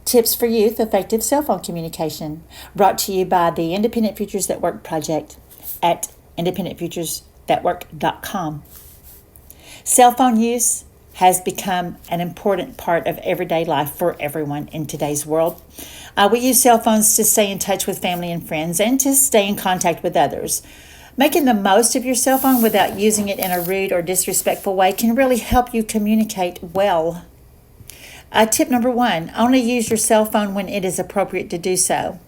Tips for Youth Effective Cell Phone Communication, brought to you by the Independent Futures that Work project at independentfuturesthatwork.com. Cell phone use has become an important part of everyday life for everyone in today's world. We use cell phones to stay in touch with family and friends and to stay in contact with others. Making the most of your cell phone without using it in a rude or disrespectful way can really help you communicate well. Tip number 1, only use your cell phone when it is appropriate to do so.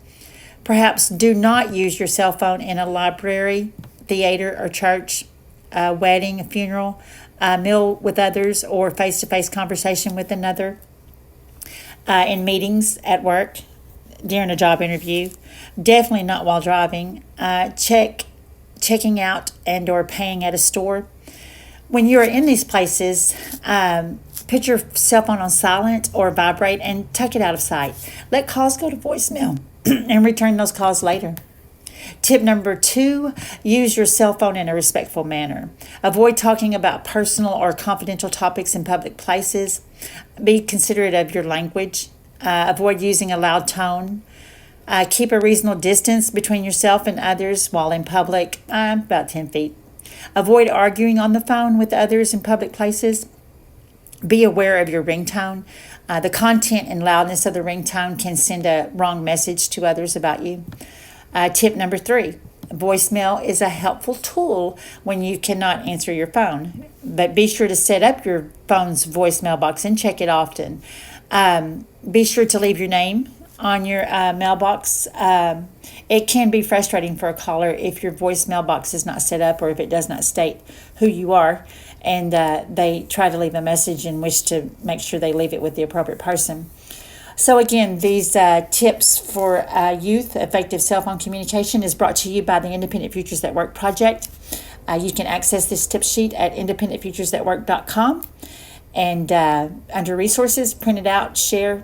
Perhaps do not use your cell phone in a library, theater, or church, a wedding, a funeral, a meal with others, or face-to-face conversation with another, in meetings at work, during a job interview. Definitely not while driving. Checking out and or paying at a store. When you're in these places, put your cell phone on silent or vibrate and tuck it out of sight. Let calls go to voicemail and return those calls later. Tip number 2, use your cell phone in a respectful manner. Avoid talking about personal or confidential topics in public places. Be considerate of your language. Avoid using a loud tone. Keep a reasonable distance between yourself and others while in public, about 10 feet. Avoid arguing on the phone with others in public places. Be aware of your ringtone. The content and loudness of the ringtone can send a wrong message to others about you. Tip number 3, voicemail is a helpful tool when you cannot answer your phone. But be sure to set up your phone's voicemail box and check it often. Be sure to leave your name on your mailbox. It can be frustrating for a caller if your voicemail box is not set up or if it does not state who you are and they try to leave a message and wish to make sure they leave it with the appropriate person. So again, these tips for youth effective cell phone communication is brought to you by the Independent Futures That Work project. You can access this tip sheet at independentfuturesthatwork.com and under resources, print it out, share,